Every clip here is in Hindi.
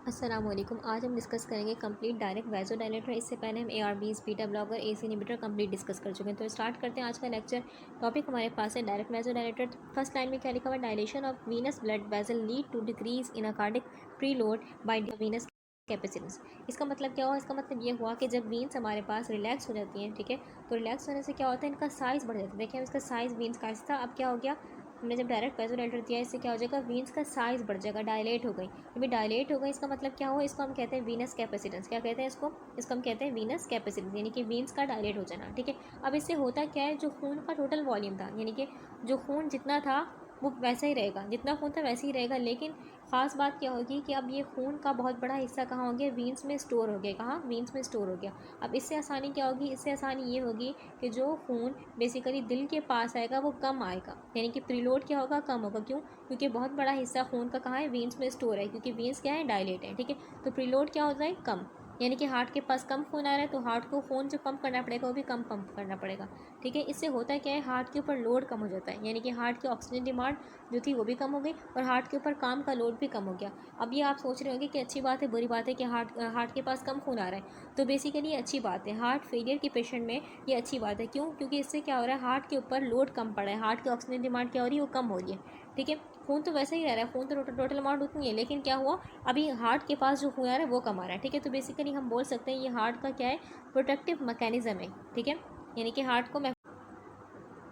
अस्सलाम वालेकुम। आज हम डिस्कस करेंगे कंप्लीट डायरेक्ट वैसोडाइलेटर। इससे पहले हम ARBs, beta blocker, AC inhibitor complete discuss कर चुके हैं। तो स्टार्ट करते हैं आज का लेक्चर। टॉपिक हमारे पास है डायरेक्ट वैसोडाइलेटर। फर्स्ट लाइन में क्या लिखा हुआ है? Dilation of venous blood vessel lead to decrease in a cardiac preload by venous capacitance. इसका मतलब क्या हुआ? इसका मतलब ये हुआ कि जब वीन्स हमारे पास रिलैक्स हो जाती हैं, ठीक है, तो रिलैक्स होने से क्या होता है, इनका साइज़ बढ़ जाता है। देखिए, हम इसका साइज़ वीन्स का था, अब क्या हो गया, हमने जब डायरेक्ट वैसोडाइलेटर दिया, इससे क्या हो जाएगा, वीन्स का साइज़ बढ़ जाएगा, डायलेट हो गई। जब ये डायलेट हो गई, इसका मतलब क्या हुआ, इसको हम कहते हैं वीनस कैपेसिटेंस। क्या कहते हैं इसको हम कहते हैं वीनस कैपेसिटेंस, यानी कि वीन्स का डायलेट हो जाना, ठीक है। अब इससे होता क्या है, जो खून का टोटल वॉल्यूम था, यानी कि जो खून जितना था वो वैसा ही रहेगा, जितना खून था वैसे ही रहेगा, लेकिन ख़ास बात क्या होगी कि अब ये खून का बहुत बड़ा हिस्सा कहाँ हो गया, वीन्स में स्टोर हो गया। कहाँ? वीन्स में स्टोर हो गया। अब इससे आसानी क्या होगी, इससे आसानी ये होगी कि जो खून बेसिकली दिल के पास आएगा वो कम आएगा, यानी कि प्रीलोड क्या होगा, कम होगा। क्यों? क्योंकि बहुत बड़ा हिस्सा खून का कहाँ है, वीन्स में स्टोर है, क्योंकि वीन्स क्या है, डायलेट है, ठीक है। तो प्रीलोड क्या होता है, कम, यानी कि हार्ट के पास कम खून आ रहा है, तो हार्ट को खून जो पंप करना पड़ेगा वो भी कम पंप करना पड़ेगा, ठीक है। इससे होता है क्या है, हार्ट के ऊपर लोड कम हो जाता है, यानी कि हार्ट की ऑक्सीजन डिमांड जो थी वो भी कम हो गई और हार्ट के ऊपर काम का लोड भी कम हो गया। अब ये आप सोच रहे होंगे कि अच्छी बात है बुरी बात है कि हार्ट के पास कम खून आ रहा है, तो बेसिकली ये अच्छी बात है। हार्ट फेलियर के पेशेंट में ये अच्छी बात है। क्यों? क्योंकि इससे क्या हो रहा है, हार्ट के ऊपर लोड कम पड़ा है, हार्ट की ऑक्सीजन डिमांड क्या हो रही है, वो कम हो रही है, ठीक है। खून तो वैसे ही रह रहा है, खून तो टोटल अमाउंट उतनी है, लेकिन क्या हुआ, अभी हार्ट के पास जो खून आ रहा है वो कम आ रहा है, ठीक है। तो बेसिकली हम बोल सकते हैं ये हार्ट का क्या है, प्रोटेक्टिव मैकेनिज्म है, ठीक है, यानी कि हार्ट को।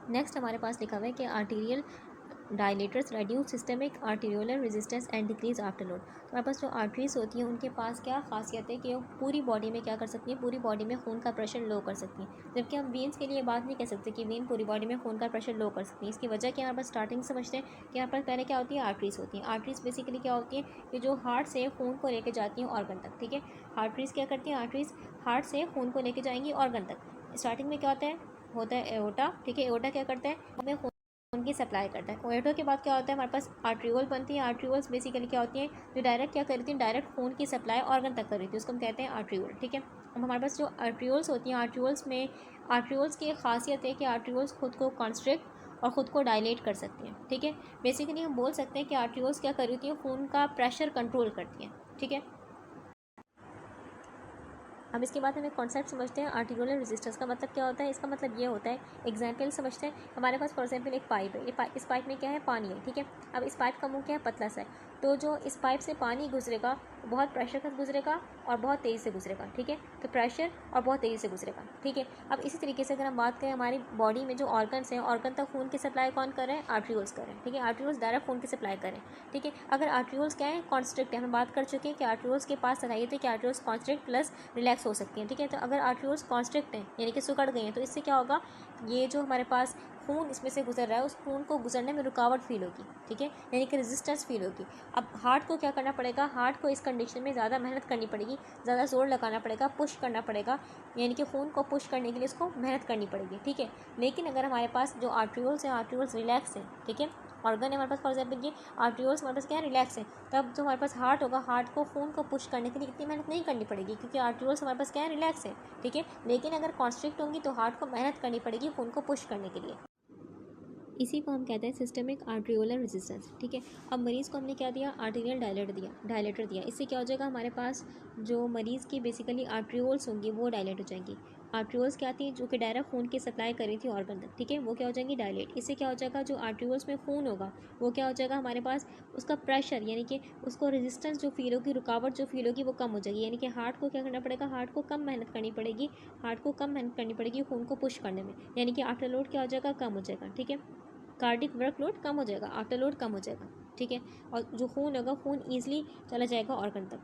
नेक्स्ट हमारे पास लिखा हुआ है कि arterial dilators reduce systemic arteriolar resistance and decrease afterload. तो हमारे पास जो आर्टरीज होती हैं उनके पास क्या खासियत है कि वो पूरी बॉडी में क्या कर सकती हैं, पूरी बॉडी में खून का प्रेशर लो कर सकती हैं, जबकि हम वीन्स के लिए बात नहीं कह सकते कि वीन पूरी बॉडी में खून का प्रेशर लो कर सकती हैं। इसकी वजह क्या, यहाँ पर स्टार्टिंग समझते हैं कि यहाँ पर पहले क्या होती है, आर्टरीज होती हैं। आर्टरीज बेसिकली क्या होती हैं कि जो हार्ट से खून को लेकर जाती हैं ऑर्गन तक, ठीक है। आर्टरीज क्या करती हैं, आर्टरीज हार्ट से खून को लेकर जाएंगी ऑर्गन तक। स्टार्टिंग में क्या होता है एओर्टा, ठीक है। एओर्टा क्या करता है, हमें खून की सप्लाई करता है। एओर्टा के बाद क्या होता है, हमारे पास आर्ट्रियोल बनती है। आर्ट्रियोल्स बेसिकली क्या होती हैं, जो डायरेक्ट क्या करती हैं, डायरेक्ट खून की सप्लाई ऑर्गन तक कर रही थी, उसको हम कहते हैं आर्ट्रियोल, ठीक है। अब हमारे पास जो आर्ट्रियोल्स होती हैं, आर्ट्रियोल्स की एक खासियत है कि आर्ट्रियोल्स खुद को कॉन्स्ट्रिक्ट और ख़ुद को डायलेट कर सकती हैं, ठीक है। बेसिकली हम बोल सकते हैं कि आर्ट्रियोल्स क्या कर रही हैं, खून का प्रेशर कंट्रोल करती हैं, ठीक है। अब इसके बाद हम एक कॉन्सेप्ट समझते हैं, आर्टिकुलर रेजिस्टेंस का मतलब क्या होता है। इसका मतलब ये होता है, एग्जाम्पल समझते हैं। हमारे पास फॉर एग्जाम्पल एक पाइप है, इस पाइप में क्या है, पानी है, ठीक है। अब इस पाइप का मुंह क्या है, पतला सा है, तो जो इस पाइप से पानी गुजरेगा बहुत प्रेशर के साथ गुजरेगा और बहुत तेज़ी से गुजरेगा, ठीक है। तो प्रेशर और बहुत तेज़ी से गुजरेगा, ठीक है। अब इसी तरीके से अगर हम बात करें, हमारी बॉडी में जो ऑर्गन्स हैं, ऑर्गन तक खून की सप्लाई कौन कर रहे हैं, आर्ट्रियोल्स कर रहे हैं, ठीक है। आर्ट्रियोल्स डायरेक्ट खून की सप्लाई कर रहे हैं, ठीक है। अगर आर्ट्रियोल्स क्या है, कॉन्स्ट्रिक्ट है, हम बात कर चुके हैं कि आर्ट्रियोल्स के पास सलाहियत है कि आर्ट्रियोल्स कॉन्स्ट्रिक्ट प्लस रिलैक्स हो सकती हैं, ठीक है। तो अगर आर्ट्रियोल्स कॉन्स्ट्रिक्ट हैं, यानी कि सिकुड़ गई हैं, तो इससे क्या होगा, ये जो हमारे पास खून इसमें से गुजर रहा है, उस खून को गुजरने में रुकावट फील होगी, ठीक है, यानी कि रेजिस्टेंस फील होगी। अब हार्ट को क्या करना पड़ेगा, हार्ट को इस कंडीशन में ज़्यादा मेहनत करनी पड़ेगी, ज़्यादा जोर लगाना पड़ेगा, पुश करना पड़ेगा, यानी कि खून को पुश करने के लिए उसको मेहनत करनी पड़ेगी, ठीक है। लेकिन अगर हमारे पास जो आर्ट्रियोल्स हैं, आर्ट्रियोल्स रिलैक्स हैं, ठीक है, ऑर्गन है हमारे पास, फॉर एग्जाम्पल ये आर्ट्रियोल्स हमारे पास क्या है, रिलैक्स है, तब जो हमारे पास हार्ट होगा, हार्ट को खून को पुश करने के लिए इतनी मेहनत नहीं करनी पड़ेगी, क्योंकि आर्ट्रियोल्स हमारे पास क्या है, रिलैक्स है, ठीक है। लेकिन अगर कॉन्स्ट्रिक्ट होंगी तो हार्ट को मेहनत करनी पड़ेगी खून को पुश करने के लिए। इसी को हम कहते हैं सिस्टमिक आर्ट्रियोलर रेजिस्टेंस, ठीक है। अब मरीज़ को हमने क्या दिया, आर्टीरियल डायलेटर दिया। इससे क्या हो जाएगा, हमारे पास जो मरीज़ की बेसिकली आर्ट्रियोल्स होंगी वो डायलेट हो जाएंगी। आर्ट्रियोल्स क्या आती हैं, जो कि डायरेक्ट खून की सप्लाई कर रही थी ऑर्गन तक, ठीक है, वो क्या हो जाएंगी, डायलेट। इससे क्या हो जाएगा, जो आर्ट्रियोल्स में खून होगा वो क्या हो जाएगा, हमारे पास उसका प्रेशर, यानी कि उसको रेजिस्टेंस जो फील होगी, रुकावट जो फील होगी वो कम हो जाएगी, यानी कि हार्ट को क्या करना पड़ेगा, हार्ट को कम मेहनत करनी पड़ेगी, हार्ट को कम मेहनत करनी पड़ेगी खून को पुश करने में, यानी कि आफ्टर लोड क्या हो जाएगा, कम हो जाएगा, ठीक है। कार्डिक वर्कलोड कम हो जाएगा, आफ्टर लोड कम हो जाएगा, ठीक है। और जो खून होगा, खून ईजिली चला जाएगा ऑर्गन तक।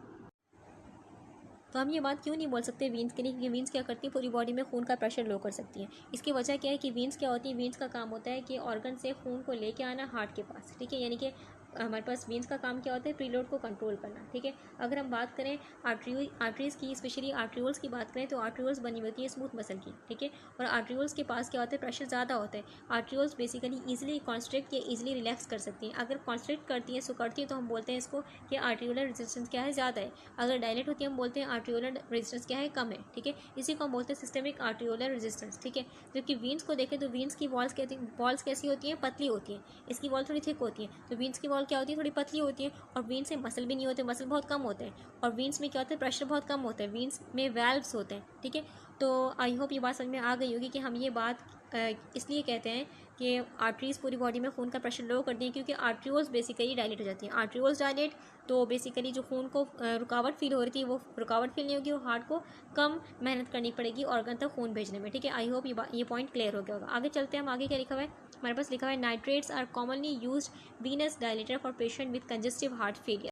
तो हम ये बात क्यों नहीं बोल सकते वीन्स के लिए, क्योंकि वीन्स क्या करती है, पूरी बॉडी में खून का प्रेशर लो कर सकती हैं। इसकी वजह क्या है कि वीन्स क्या होती है, वीन्स का काम होता है कि ऑर्गन से खून को लेके आना हार्ट के पास, ठीक है, यानी कि हमारे पास वीन्स का काम क्या होता है, प्रीलोड को कंट्रोल करना, ठीक है। अगर हम बात करें आर्टरीज की, स्पेशली आर्ट्रियोल्स की बात करें, तो आर्ट्रियोल्स बनी होती है स्मूथ मसल की, ठीक है। और आर्ट्रियोल्स के पास क्या होता है, प्रेशर ज़्यादा होता है। आर्ट्रियोल्स बेसिकली ईजिली कॉन्स्ट्रिक्ट या ईजिली रिलैक्स कर सकती हैं। अगर कॉन्स्ट्रिक्ट करती हैं, सुकड़ती हैं, तो हम बोलते हैं इसको कि आर्ट्रियोलर रेजिस्टेंस क्या है, ज़्यादा है। अगर डायलेट होती है, हम बोलते हैं आर्ट्रियोलर रेजिस्टेंस क्या है, कम है, ठीक है। इसी को हम बोलते हैं सिस्टमिक आर्ट्रियोलर रेजिस्टेंस, ठीक है। जबकि वीन्स को देखें तो वीन्स की वॉल्स कैसी होती हैं, पतली होती हैं, इसकी वॉल थोड़ी थिक होती है। तो वीन्स की वॉल क्या होती है, थोड़ी पतली होती है, और वीन्स में मसल भी नहीं होते, मसल बहुत कम होते हैं, और वीन्स में क्या होता है, प्रेशर बहुत कम होता है, वीन्स में वैल्व्स होते हैं, ठीक है। तो आई होप ये बात समझ में आ गई होगी कि हम ये बात इसलिए कहते हैं कि आर्टरीज पूरी बॉडी में खून का प्रेशर लो कर दी है, क्योंकि आर्ट्रियोल्स बेसिकली डायलेट हो जाती हैं। आर्ट्रियोल्स डायलेट तो बेसिकली जो खून को रुकावट फील हो रही थी वो रुकावट फील नहीं होगी, और हार्ट को कम मेहनत करनी पड़ेगी ऑर्गन तक खून भेजने में, ठीक है। आई होप ये पॉइंट क्लियर हो गया होगा। आगे चलते हैं हम, आगे क्या लिखा हुआ है हमारे पास, लिखा हुआ है nitrates are commonly used venous dilator for patient with congestive heart failure.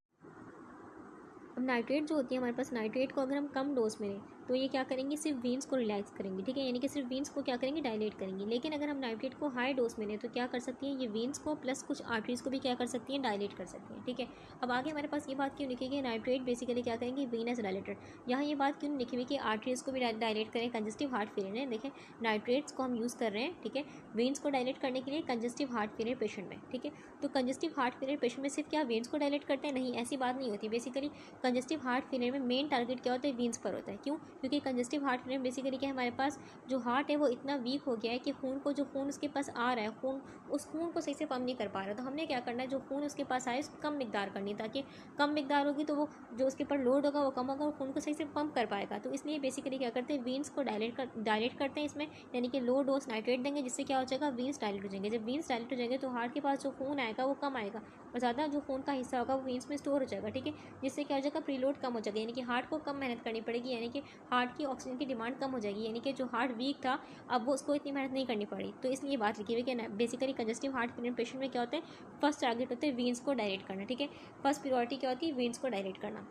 अब नाइट्रेट जो होती है हमारे पास, नाइट्रेट को अगर हम कम डोज में लें तो ये क्या करेंगे, सिर्फ वीन्स को रिलैक्स करेंगे, ठीक है, यानी कि सिर्फ वीन्स को क्या करेंगे, डायलेट करेंगे। लेकिन अगर हम नाइट्रेट को हाई डोज में लें तो क्या कर सकती हैं, ये वीन्स को प्लस कुछ आर्टरीज को भी क्या कर सकती हैं, डायलेट कर सकती हैं, ठीक है। अब आगे हमारे पास ये बात क्यों लिखी गई, नाइट्रेट बेसिकली क्या करेंगे, वीनस डायलेटर। यहाँ ये बात क्यों लिखी हुई कि आर्टरीज को भी डायलेट करें कंजेस्टिव हार्ट फेलियर है। देखें नाइट्रेट्स को हम यूज़ कर रहे हैं, ठीक है, वीन्स को डायलेट करने के लिए कंजेस्टिव हार्ट फेलियर पेशेंट में, ठीक है। तो कंजेस्टिव हार्ट फेलियर पेशेंट में सिर्फ क्या वीन्स को डायलेट करते हैं, नहीं, ऐसी बात नहीं होती। बेसिकली कंजेस्टिव हार्ट फेलियर में मेन टारगेट क्या होता है, वीन्स पर होता है। क्यों, क्योंकि कंजेस्टिव हार्ट फेलियर बेसिकली क्या है, हमारे पास जो हार्ट है वो इतना वीक हो गया है कि जो खून उसके पास आ रहा है, उस खून को सही से पंप नहीं कर पा रहा। तो हमने क्या करना है, जो खून उसके पास आए उसकी कम मिकदार करनी, ताकि कम मिकदार होगी तो वो जो उसके ऊपर लोड होगा वो कम होगा और खून को सही से पंप कर पाएगा। तो इसलिए बेसिकली क्या करते हैं, वीन्स को डायलेट करते हैं इसमें, यानी कि लो डोज नाइट्रेट देंगे, जिससे क्या हो जाएगा, वीन्स डायलेट हो जाएंगे। जब वीन्स डायलेट हो जाएंगे तो हार्ट के पास जो खून आएगा वो कम आएगा, और ज़्यादा जो खून का हिस्सा होगा वो वीन्स में स्टोर हो जाएगा, ठीक है, जिससे क्या हो जाएगा, प्रीलोड कम हो जाएगा, यानी कि हार्ट को कम मेहनत करनी पड़ेगी, यानी कि हार्ट की ऑक्सीजन की डिमांड कम हो जाएगी, यानी कि जो हार्ट वीक था अब वो उसको इतनी मेहनत नहीं करनी पड़ी। तो इसलिए बात लिखी हुई कि basically congestive heart failure patient में क्या होता है, फर्स्ट टारगेट होते हैं वीन्स को डायलेट करना, ठीक है, फर्स्ट प्रायोरिटी क्या होती है, वीन्स को डायलेट करना।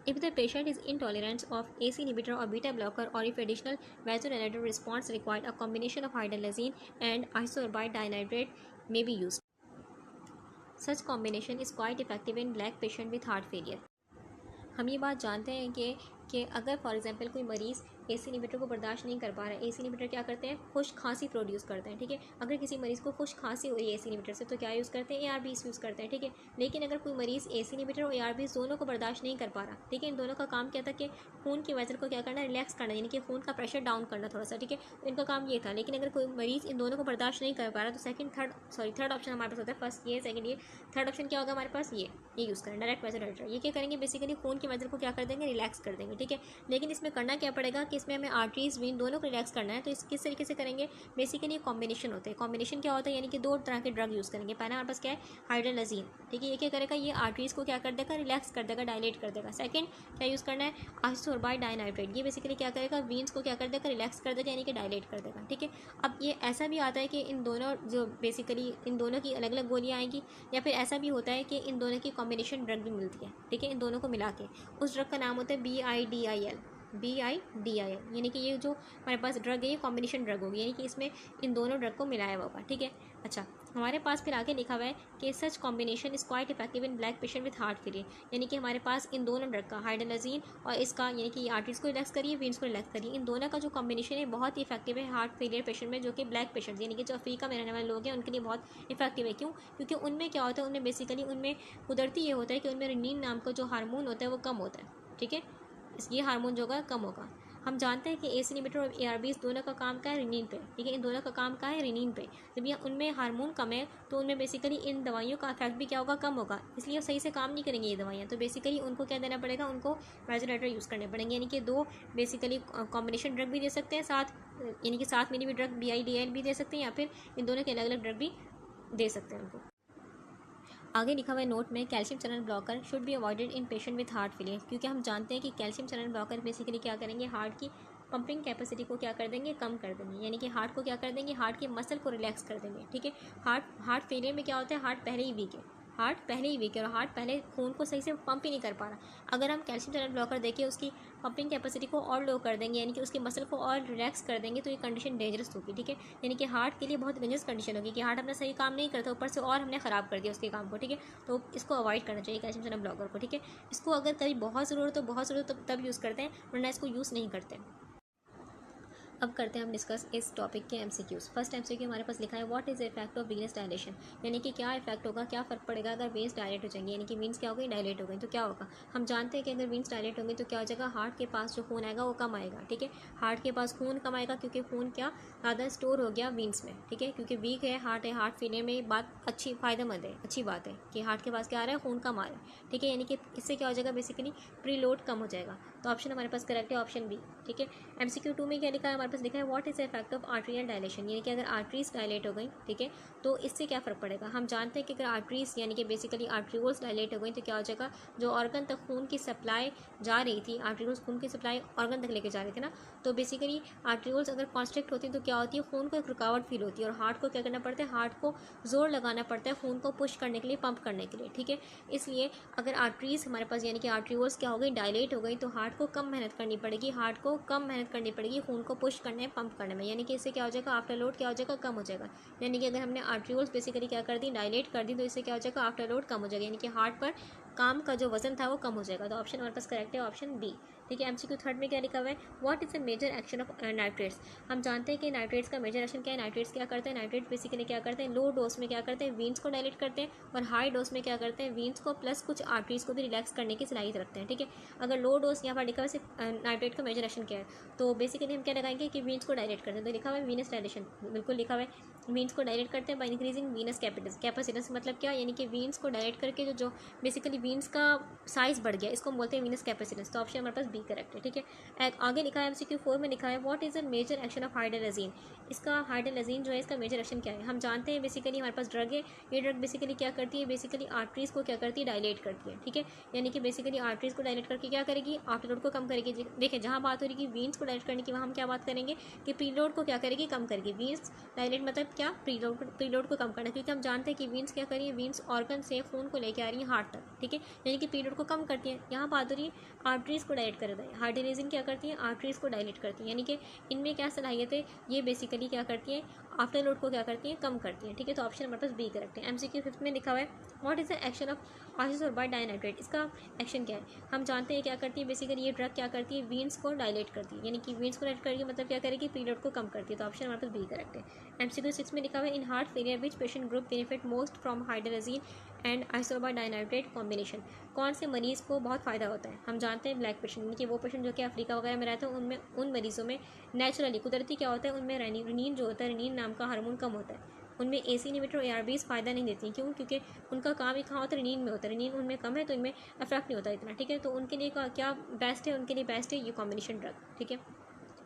If the patient is intolerant of ACE inhibitor or beta blocker, or if additional vasodilator response required, a combination of hydralazine and isosorbide dinitrate may be used. Such combination is quite effective in black patient with heart failure. हम ये बात जानते हैं कि अगर फॉर एग्जांपल कोई मरीज़ एसी इनहिबिटर को बर्दाश्त नहीं कर पा रहा है, एसी इनहिबिटर क्या करते हैं, खुश खांसी प्रोड्यूस करते हैं, ठीक है। अगर किसी मरीज़ को खुश खांसी हो रही है एसी इनहिबिटर से तो क्या यूज़ करते हैं, एआरबीज यूज़ करते हैं, ठीक है। लेकिन अगर कोई मरीज़ एसी इनहिबिटर और एआरबीज दोनों को बर्दाश्त नहीं कर पा रहा, ठीक है, इन दोनों का काम क्या था कि खून की वेसल को क्या करना, रिलैक्स करना, यानी कि खून का प्रेशर डाउन करना थोड़ा सा, ठीक है, तो इनका काम ये था। लेकिन अगर कोई मरीज़ इन दोनों को बर्दाश्त नहीं कर पा रहा तो थर्ड ऑप्शन हमारे पास होता है, फर्स्ट ये, सेकंड ये, थर्ड ऑप्शन क्या होगा हमारे पास, ये यूज़ करें, डायरेक्ट वेसोडाइलेटर। ये क्या करेंगे, बेसिकली खून की वेसल को क्या कर देंगे, रिलैक्स कर देंगे, ठीक है। लेकिन इसमें करना क्या पड़ेगा कि इसमें हमें आर्टरीज वीन दोनों को रिलैक्स करना है, तो इस किस तरीके से करेंगे, बेसिकली कॉम्बिनेशन होते हैं। कॉम्बिनेशन क्या होता है, यानी कि दो तरह के ड्रग यूज़ करेंगे। पहला हमारे पास क्या है, हाइड्रोलाजीन, ठीक है, ये क्या करेगा, ये आर्टरीज को क्या कर देगा, रिलैक्स कर देगा, डायलेट कर देगा। सेकंड क्या यूज़ करना है, आइसोसोर्बाइड डाइनाइट्रेट, ये बेसिकली क्या करेगा, वीन्स को क्या कर देगा, रिलैक्स कर देगा, यानी कि डायलेट कर देगा, ठीक है। अब ये ऐसा भी आता है कि इन दोनों जो बेसिकली इन दोनों की अलग अलग गोलियाँ आएंगी, या फिर ऐसा भी होता है कि इन दोनों की कॉम्बिनेशन ड्रग भी मिलती है, ठीक है, इन दोनों को मिला के। उस ड्रग का नाम होता है BIDIL, यानी कि ये जो हमारे पास ड्रग है ये कॉम्बिनेशन ड्रग होगी, यानी कि इसमें इन दोनों ड्रग को मिलाया हुआ होगा, ठीक है। अच्छा, हमारे पास फिर आगे लिखा हुआ है कि such combination is quite effective in black patient with heart failure, यानी कि हमारे पास इन दोनों ड्रग का, हाइड्रोलाजीन और इसका, यानी कि आर्टरीज को रिलैक्स करिए, वीन्स को रिलैक्स करिए, इन दोनों का जो कॉम्बिनेशन है बहुत ही इफेक्टिव है हार्ट फेलियर पेशेंट में, जो कि ब्लैक पेशेंट यानी कि जो अफ्रीका में रहने वाले लोग हैं उनके लिए बहुत इफेक्टिव है। क्यों, क्योंकि उनमें क्या होता है, उनमें बेसिकली उनमें कुदरती ये होता है कि उनमें रेनिन नाम का जो हार्मोन होता है वो कम होता है, ठीक है, ये हार्मोन जो होगा कम होगा। हम जानते हैं कि एसी इनहिबिटर और एआरबीज दोनों का काम क्या है, रिनिन पे, ठीक है, इन दोनों का काम क्या है, रिनिन पे। जब ये उनमें हार्मोन कम है तो उनमें बेसिकली इन दवाइयों का इफेक्ट भी क्या होगा, कम होगा, इसलिए वो सही से काम नहीं करेंगी ये दवाइयाँ। तो बेसिकली उनको क्या देना पड़ेगा, उनको वेसोडाइलेटर यूज़ करने पड़ेंगे, यानी कि दो बेसिकली कॉम्बिनेशन ड्रग भी दे सकते हैं साथ, यानी कि साथ में भी ड्रग BIDIL भी दे सकते हैं, या फिर इन दोनों के अलग अलग ड्रग भी दे सकते हैं उनको। आगे लिखा हुआ है नोट में, calcium channel blocker should be avoided in patient with heart failure, क्योंकि हम जानते हैं कि कैल्शियम चैनल ब्लॉकर बेसिकली क्या करेंगे, हार्ट की पंपिंग कैपेसिटी को क्या कर देंगे, कम कर देंगे, यानी कि हार्ट को क्या कर देंगे, हार्ट के मसल को रिलैक्स कर देंगे, ठीक है। हार्ट फेलियर में क्या होता है, हार्ट पहले ही वीक है, और हार्ट पहले खून को सही से पंप ही नहीं कर पा रहा। अगर हम कैल्शियम चैनल ब्लॉकर देखें उसकी पंपिंग कैपेसिटी को और लो कर देंगे, यानी कि उसके मसल को और रिलैक्स कर देंगे, तो ये कंडीशन डेंजरस होगी, ठीक है, यानी कि हार्ट के लिए बहुत डेंजरस कंडीशन होगी कि हार्ट अपना सही काम नहीं करता, ऊपर से और हमने ख़राब कर दिया उसके काम को, ठीक है। तो इसको अवॉइड करना चाहिए कैल्शियम चैनल ब्लॉकर को, ठीक है। इसको अगर कभी बहुत ज़रूरत हो तब यूज़ करते हैं, वरना इसको यूज़ नहीं करते। अब करते हैं हम डिस्कस इस टॉपिक के एमसीक्यूज। फर्स्ट एमसीक्यू हमारे पास लिखा है what is the effect of Venus dilation, यानी कि क्या इफेक्ट होगा, क्या फर्क पड़ेगा अगर वेन्स डायलेट हो जाएंगे, यानी कि वीन्स क्या हो गई, डायलेट हो गई तो क्या होगा। हम जानते हैं कि अगर वीन्स डायलेट होंगे तो क्या हो जाएगा, हार्ट के पास जो खून आएगा वो कम आएगा। ठीक है, हार्ट के पास खून कम आएगा क्योंकि खून क्या ज़्यादा स्टोर हो गया वीन्स में। ठीक है, क्योंकि वीक है, हार्ट फेलने में बात अच्छी फायदेमंद है, अच्छी बात है कि हार्ट के पास क्या आ रहा है, खून कम आ रहा है। ठीक है, यानी कि इससे क्या हो जाएगा, बेसिकली प्रीलोड कम हो जाएगा। तो ऑप्शन हमारे पास करेक्ट है, ऑप्शन बी। ठीक है, एमसीक्यू 2 में क्या लिखा है हमारे पास, लिखा है what is the effect of arterial dilation, यानी कि अगर आर्टरीज डायलेट हो गई, ठीक है, तो इससे क्या फ़र्क पड़ेगा। हम जानते हैं कि अगर आर्टरीज यानी कि बेसिकली आर्ट्रियोल्स डायलेट हो गई तो क्या हो जाएगा, जो ऑर्गन तक खून की सप्लाई जा रही थी, आर्ट्रियोल्स खून की सप्लाई ऑर्गन तक लेके जा रहे थे ना, तो बेसिकली आर्ट्रियोल्स अगर कॉन्स्ट्रिक्ट होती हैं तो क्या होती है, खून को एक रुकावट फील होती है और हार्ट को क्या करना पड़ता है, हार्ट को जोर लगाना पड़ता है खून को पुश करने के लिए, पंप करने के लिए। ठीक है, इसलिए अगर आर्टरीज हमारे पास यानी कि आर्ट्रियोल्स क्या हो गई, डायलेट हो गई, तो हार्ट को कम मेहनत करनी पड़ेगी, हार्ट को कम मेहनत करनी पड़ेगी खून को पुश करने पंप करने में, यानी कि इससे क्या हो जाएगा, आफ्टर लोड क्या हो जाएगा, कम हो जाएगा। यानी कि अगर हमने आर्ट्रियोल्स बेसिकली क्या कर दी, डायलेट कर दी, तो इससे क्या हो जाएगा, आफ्टर लोड कम हो जाएगा, यानी कि हार्ट पर काम का जो वजन था वो कम हो जाएगा। तो ऑप्शन हमारे पास करेक्ट है, ऑप्शन बी। ठीक है, एमसीक्यू 3 में क्या लिखा हुआ है, what is the major action of nitrates. हम जानते हैं कि नाइट्रेट्स का मेजर एक्शन क्या है, नाइट्रेट्स क्या करते हैं, नाइट्रेट्स बेसिकली क्या करते हैं, लो डोज में क्या करते हैं, वीन्स को डायलेट करते हैं, और हाई डोज में क्या करते हैं, वीन्स को प्लस कुछ आर्टरीज को भी रिलैक्स करने की सलाहियत रखते हैं। ठीक है, अगर लो डोज यहाँ पर लिखा हुआ है नाइट्रेट का मेजर एक्शन क्या है, तो बेसिकली हम क्या लगाएंगे कि वीन्स को डायलेट करते हैं, तो लिखा हुआ है वीनस डायलेशन, बिल्कुल लिखा हुआ है वीन्स को डायलेट करते हैं बाय इंक्रीजिंग वीनस कैपेसिटेंस, मतलब क्या, यानी कि वीन्स को डायलेट करके जो बेसिकली वीन्स का साइज बढ़ गया, इसको हम बोलते हैं वीनस कैपेसिटेंस। तो ऑप्शन हमारे पास बी करेक्ट है। ठीक है, आगे लिखा है एमसीक्यू 4 में लिखा है what is the major action of hydralazine, इसका हाइड्रोलाजीन जो है इसका मेजर एक्शन क्या है। हम जानते हैं बेसिकली हमारे पास ड्रग है, ये ड्रग बेसिकली क्या करती है, बेसिकली आर्टरीज को क्या करती है, डायलेट करती है। ठीक है, यानी कि बेसिकली आर्टरीज को डायलेट करके क्या करेगी, आफ्टर लोड को कम करेगी। देखिए, जहाँ बात हो रही है वीन्स को डायलेट करने की, वहाँ हम क्या बात करेंगे कि प्रीलोड को क्या करेगी, कम करेगी। वीन्स डायलेट मतलब क्या, प्रीलोड को कम करना, क्योंकि हम जानते हैं कि वीन्स क्या करिए, वीन्स ऑर्गन से खून को लेकर आ रही है हार्ट तक। ठीक है, यानी कि प्रीलोड को कम करती है। यहाँ बात हो रही है आर्टरीज को डायलेट कर रहा है, हाइड्रोलाजीन क्या करती है, आर्टरीज को डायलेट करती है, यानी कि इनमें क्या सलाहियत है, ये बेसिकली क्या करती है, आफ्टर लोड को क्या करती है, कम करती है। ठीक है, तो ऑप्शन हमारे पास बी करेक्ट है। एमसीक्यू 5 में लिखा हुआ है what is the action of आइसोसोर्बाइड dinitrate, इसका एक्शन क्या है। हम जानते हैं क्या करती है, बेसिकली ये ड्रग क्या करती है, वीन्स को डायलेट करती है, यानी कि वीन्स को डायलेट करेगी मतलब क्या करेगी, पीरियड को कम करती है। तो ऑप्शन हमारे पास बी करेक्ट है। एमसीक्यू 6 में लिखा हुआ है इन heart failure which patient group benefit most from hydralazine and आइसोसोर्बाइड dinitrate combination, कौन से मरीज को बहुत फ़ायदा होता है। हम जानते हैं ब्लैक पेशेंट, यानी कि वो पेशेंट जो कि अफ्रीका वगैरह में रहते हैं, उनमें उन मरीजों में नेचुरली कुदरती क्या होता है, उनमें रेनिन जो होता है, रेनिन नाम का हार्मोन कम होता है, उनमें एसी इनहिबिटर और एआरबीज फ़ायदा नहीं देती। क्यों, क्योंकि उनका काम ही कहाँ होता है, रेनिन में होता है, रेनिन उनमें कम है तो इनमें अफेक्ट नहीं होता इतना। ठीक है, तो उनके लिए क्या बेस्ट है, उनके लिए बेस्ट है ये कॉम्बिनेशन ड्रग। ठीक है,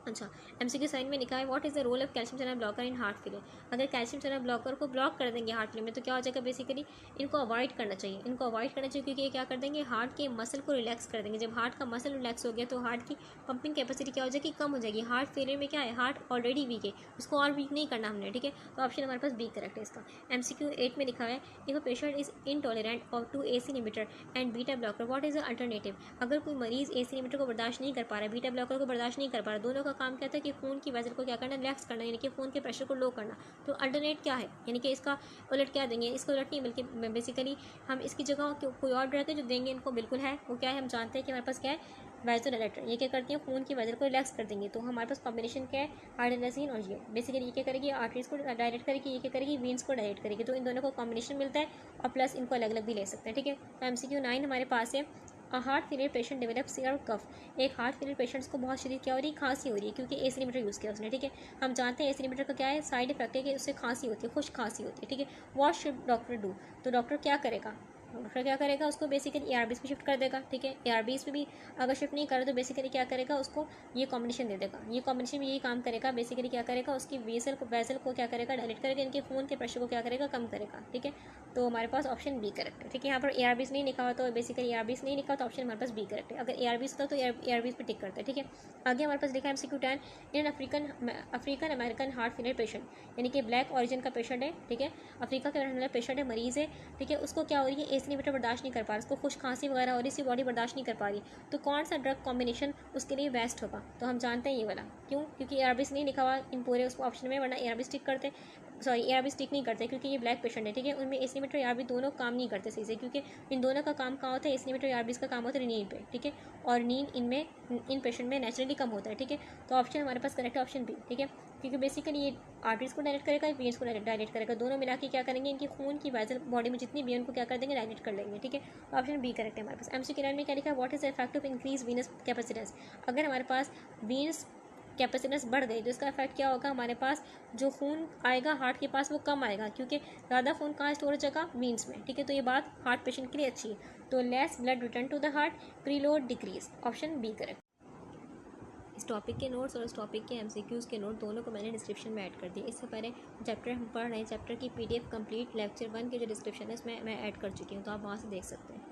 अच्छा, एमसीक्यू साइन में लिखा है what is the role of calcium channel blocker in heart failure, अगर कैल्शियम चैनल ब्लॉकर को ब्लॉक कर देंगे हार्ट फेलियर में तो क्या हो जाएगा, बेसिकली इनको अवॉइड करना चाहिए, इनको अवॉइड करना चाहिए, क्योंकि ये क्या कर देंगे, हार्ट के मसल को रिलैक्स कर देंगे। जब हार्ट का मसल रिलैक्स हो गया तो हार्ट की पंपिंग कैपेसिटी क्या हो जाएगी, कम हो जाएगी। हार्ट फेलियर में क्या है, हार्ट ऑलरेडी वीक है, उसको और वीक नहीं करना हमने। ठीक है, तो ऑप्शन हमारे पास बी करेक्ट है इसका। एमसीक्यू 8 में लिखा है if a patient is intolerant और to ACE inhibitor and beta blocker what is the alternative, अगर कोई मरीज एसी इनहिबिटर को बर्दाश्त नहीं कर पा रहा है, बीटा ब्लॉकर को बर्दाश्त नहीं कर पा रहा, दोनों का काम क्या था कि खून की वेसल को क्या करना, रिलैक्स करना, यानी कि खून के प्रेशर को लो करना, तो अल्टरनेट क्या है, यानी कि इसका उलट क्या देंगे, इसको उलट नहीं बल्कि बेसिकली हम इसकी जगह कोई और ड्रग है जो देंगे इनको, बिल्कुल है, वो क्या है, हम जानते हैं कि हमारे पास क्या है, वाइजोडाइलेटर, ये क्या करती है, खून की वेसल को रिलैक्स कर देंगे। तो हमारे पास कॉम्बिनेशन क्या है, हाइड्रोलाजीन और ये बेसिकली ये क्या करेगी, आर्टरीज को डायलेट करेगी, ये क्या करेगी, वीन्स को डायलेट करेगी, तो इन दोनों को कॉम्बिनेशन मिलता है और प्लस इनको अलग अलग भी ले सकते हैं। ठीक है, तो एमसीक्यू 9 हमारे पास है heart failure patient develop severe cough, एक हार्ट फेलियर पेशेंट्स को बहुत शरीर क्या हो रही है, खांसी हो रही है, क्योंकि एसी लिमिटर यूज़ किया उसने। ठीक है, हम जानते हैं एसी लिमिटर का क्या है, साइड इफेक्ट है कि उससे खांसी होती है, खुश खांसी होती है। ठीक है, व्हाट शुड डॉक्टर डू, तो डॉक्टर क्या करेगा, डॉक्टर क्या करेगा, उसको बेसिकली एआरबीज पे शिफ्ट कर देगा। ठीक है, एआरबीज पे भी अगर शिफ्ट नहीं करे तो बेसिकली क्या करेगा, उसको ये कॉम्बिनेशन दे देगा, ये कॉम्बिनेशन भी यही काम करेगा, बेसिकली क्या करेगा, उसकी वेसल को क्या करेगा, डायलेट करेगा, इनके खून के प्रेशर को क्या करेगा, कम करेगा। ठीक है, तो हमारे पास ऑप्शन बी करेक्ट है। ठीक है, यहाँ पर एआरबीज नहीं लिखा हुआ तो बेसिकली एआरबीज नहीं लिखा तो ऑप्शन हमारे पास बी करेक्ट है, अगर एआरबीज होता तो एआरबीज पे टिक करते हैं। ठीक है, आगे हमारे पास लिखा है MCQ 10 in African American heart failure patient, यानी कि ब्लैक ऑरिजिन का पेशेंट है। ठीक है, अफ्रीका के रहने वाला पेशेंट है, मरीज है। ठीक है, उसको क्या हो रही है, एसी इनहिबिटर बर्दाश्त नहीं कर पा रहा, उसको खुश खांसी वगैरह हो रही, इसकी बॉडी बर्दाश्त नहीं कर पा रही, तो कौन सा ड्रग कॉम्बिनेशन उसके लिए बेस्ट होगा, तो हम जानते हैं ये वाला। क्यों, क्योंकि एआरबीज नहीं लिखा हुआ इन पूरे उसको ऑप्शन में, वरना एआरबीज टिक करते। सॉरी ARB स्टिक नहीं करते क्योंकि ये ब्लैक पेशेंट है, ठीक है। उनमें एसी मीटर ARB दोनों काम नहीं करते सही से, क्योंकि इन दोनों का काम कहाँ होता है, एसी मीटर ARB का काम होता है नींद पे, ठीक है। और नींद इन पेशेंट में नेचुरली कम होता है, ठीक है। तो ऑप्शन हमारे पास करेक्ट ऑप्शन बी, ठीक है। क्योंकि बेसिकली ये आर्टरीज को डायरेक्ट करेगा, वेन्स को डायरेक्ट करेगा, दोनों मिला के क्या करेंगे, इनकी खून की वेसल बॉडी में जितनी भी है उनको क्या कर देंगे, डायरेक्ट कर लेंगे, ठीक है। तो ऑप्शन बी करेक्ट है हमारे पास। MCQ में क्या लिखा है, what is the effect of increase Venus capacitance. अगर हमारे पास वीनस कैपेसिटेंस बढ़ गई तो इसका इफेक्ट क्या होगा, हमारे पास जो खून आएगा हार्ट के पास वो कम आएगा, क्योंकि ज़्यादा खून कहाँ स्टोर हो जाएगा, वीन्स में, ठीक है। तो ये बात हार्ट पेशेंट के लिए अच्छी है। तो less blood return to the heart, preload decrease, option B correct. इस टॉपिक के नोट्स और इस टॉपिक के MCQs के नोट दोनों को मैंने डिस्क्रिप्शन में ऐड कर दिया। इससे पहले चैप्टर हम पढ़ रहे हैं, चैप्टर की PDF कंप्लीट लेक्चर 1 की जो डिस्क्रिप्शन है इसमें मैं ऐड कर चुकी हूँ, तो आप वहाँ से देख सकते हैं।